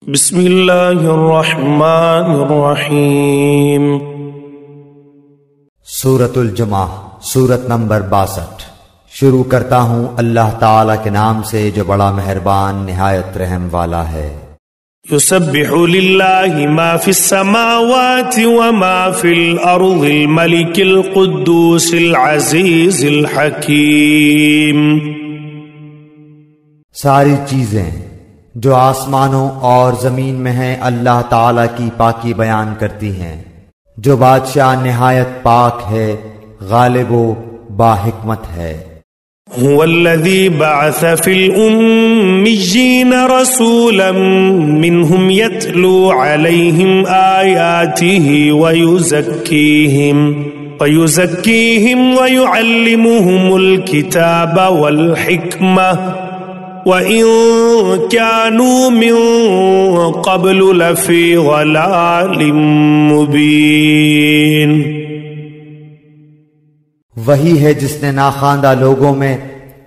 بسم اللہ الرحمن الرحیم۔ سورۃ الجمعہ، سورت نمبر 62۔ شروع کرتا ہوں اللہ تعالی کے نام سے جو بڑا مہربان نہایت رحم والا ہے۔ یسبح للہ ما فی السماوات وما فی الارض الملک القدوس العزیز الحکیم۔ ساری چیزیں جو آسمانوں اور زمین میں ہیں اللہ تعالی کی پاکی بیان کرتی ہیں، جو بادشاہ نہایت پاک ہے، غالب و باحکمت ہے۔ هو الذي بعث في الأميين رسولا منهم يتلو عليهم آياته ويزكيهم ويعلمهم الكتاب والحكمة وَإِن كَانُوا مِن قَبْلُ لَفِي ضَلَالٍ مُبِينٍ۔ وہی ہے جس نے ناخواندہ لوگوں میں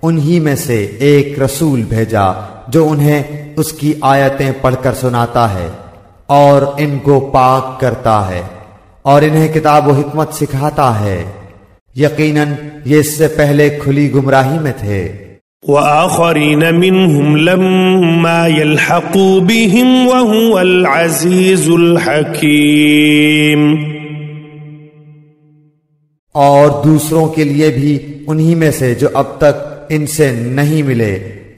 انہی میں سے ایک رسول بھیجا جو انہیں اس کی آیتیں پڑھ کر سناتا ہے اور ان کو پاک کرتا ہے اور انہیں کتاب و حکمت سکھاتا ہے۔ یقیناً یہ اس سے پہلے کھلی گمراہی میں تھے۔ وآخرین منہم لما یلحقوا بہم وہو العزیز الحکیم۔ اور دوسروں کے لیے بھی انہی میں سے جو اب تک ان سے نہیں ملے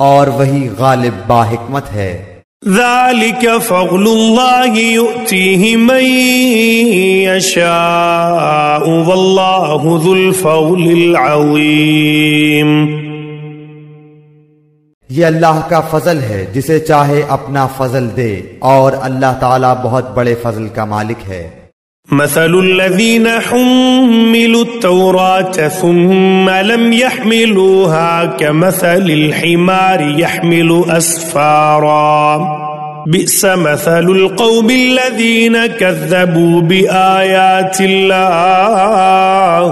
اور وہی غالب باحکمت ہے۔ ذالک فضل اللہ یؤتیہ من یشاء واللہ ذو الفضل العظیم۔ یہ اللہ کا فضل ہے، جسے چاہے اپنا فضل دے، اور اللہ تعالیٰ بہت بڑے فضل کا مالک ہے۔ مثل الذین حملوا التوراة ثم لم يحملوها كمثل الحمار يحمل أسفارا بئس مثل القوم الذین كذبوا بآیات اللہ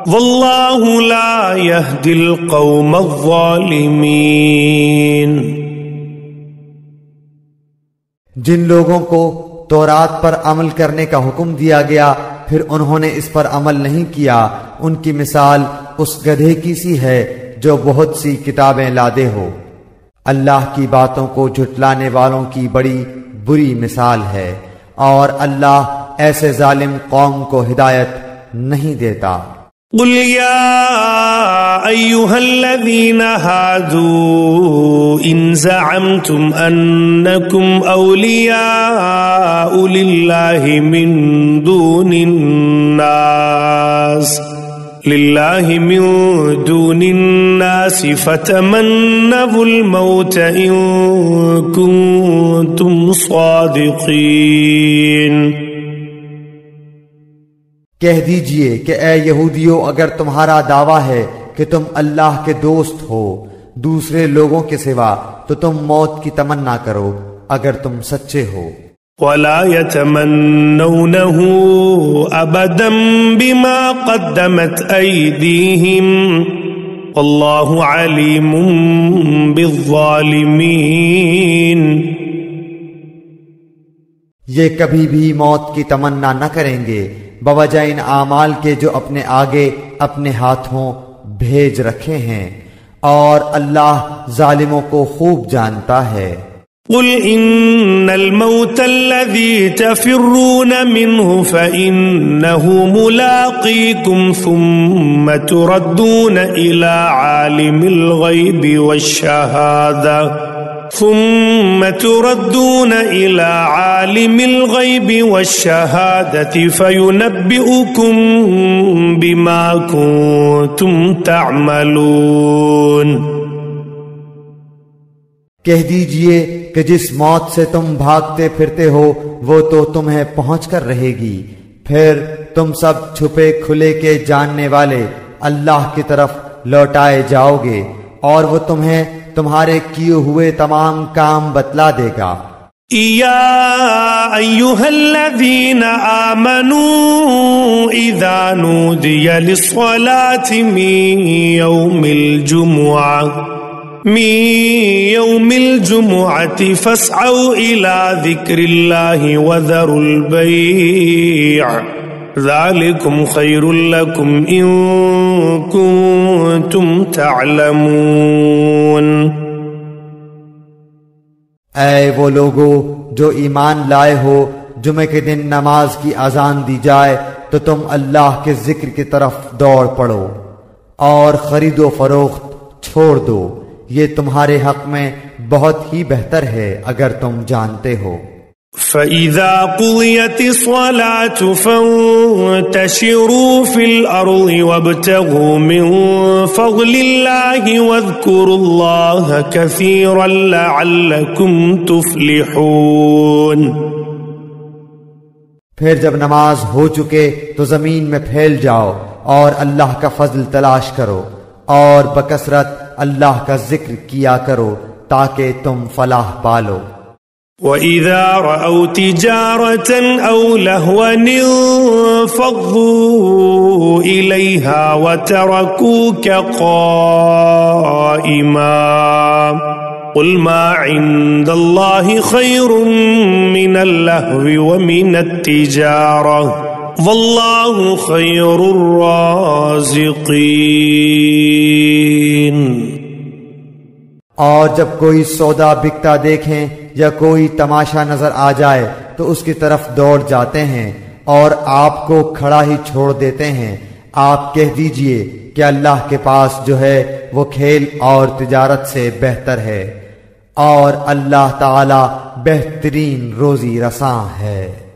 واللہ لا یہدی القوم الظالمین۔ جن لوگوں کو تورات پر عمل کرنے کا حکم دیا گیا پھر انہوں نے اس پر عمل نہیں کیا، ان کی مثال اس گدھے کی سی ہے جو بہت سی کتابیں لادے ہو۔ اللہ کی باتوں کو جھٹلانے والوں کی بڑی بری مثال ہے، اور اللہ ایسے ظالم قوم کو ہدایت نہیں دیتا۔ قل یا ایہا الذین ہادوا ان زعمتم انکم اولیاء للہ من دون الناس فتمنوا الموت ان کنتم صادقین۔ کہہ دیجئے کہ اے یہودیو، اگر تمہارا دعویٰ ہے کہ تم اللہ کے دوست ہو دوسرے لوگوں کے سوا تو تم موت کی تمنا کرو اگر تم سچے ہو۔ وَلَا يَتَمَنَّوْنَهُ أَبَدًا بِمَا قَدَّمَتْ أَيْدِيهِمْ وَاللَّهُ عَلِيمٌ بِالظَّالِمِينَ۔ یہ کبھی بھی موت کی تمنا نہ کریں گے بوجہ ان اعمال کے جو اپنے آگے اپنے ہاتھوں بھیج رکھے ہیں، اور اللہ ظالموں کو خوب جانتا ہے۔ قل ان الموت الذي تفرون منه فإنه ملاقيكم ثم تردون إلى عالم الغيب والشهادة فينبئكم بما كنتم تعملون۔ کہہ دیجئے کہ جس موت سے تم بھاگتے پھرتے ہو وہ تو تمہیں پہنچ کر رہے گی، پھر تم سب چھپے کھلے کے جاننے والے اللہ کی طرف لوٹائے جاؤ گے، اور وہ تمہیں تمہارے کیے ہوئے تمام کام بتلا دے گا۔ یا ایہا الذین آمنوا اذا نودی للصلاة من یوم الجمعہ من يوم الجمعة فاسعوا إلى ذكر الله وذروا البيع ذلكم خير لكم إن كنتم تعلمون۔ اے وہ لوگو جو ایمان لائے ہو، جمعے کے دن نماز کی اذان دی جائے تو تم اللہ کے ذکر کی طرف دوڑ پڑو اور خرید و فروخت چھوڑ دو، یہ تمہارے حق میں بہت ہی بہتر ہے اگر تم جانتے ہو۔ فَإِذَا قُضِيَتِ الصَّلَاةُ فَانتَشِرُوا فِي الْأَرْضِ وَابْتَغُوا مِن فَضْلِ اللَّهِ وَاذْكُرُوا اللَّهَ كَثِيرًا لَعَلَّكُمْ تُفْلِحُونَ۔ پھر جب نماز ہو چکے تو زمین میں پھیل جاؤ اور اللہ کا فضل تلاش کرو اور بکثرت اللہ کا ذکر کیا کرو تاکہ تم فلاح پالو۔ وَإِذَا رَأَوْا تِجَارَةً أَوْ لَهْوًا انفَضُّوا إِلَيْهَا وَتَرَكُوكَ قَائِمًا قُلْ مَا عِندَ اللَّهِ خَيْرٌ مِّنَ اللَّهْوِ وَمِنَ التِّجَارَةِ وَاللَّهُ خَيْرُ الرَّازِقِينَ۔ اور جب کوئی سودا بکتا دیکھیں یا کوئی تماشا نظر آ جائے تو اس کی طرف دوڑ جاتے ہیں اور آپ کو کھڑا ہی چھوڑ دیتے ہیں۔ آپ کہہ دیجئے کہ اللہ کے پاس جو ہے وہ کھیل اور تجارت سے بہتر ہے، اور اللہ تعالی بہترین روزی رساں ہے۔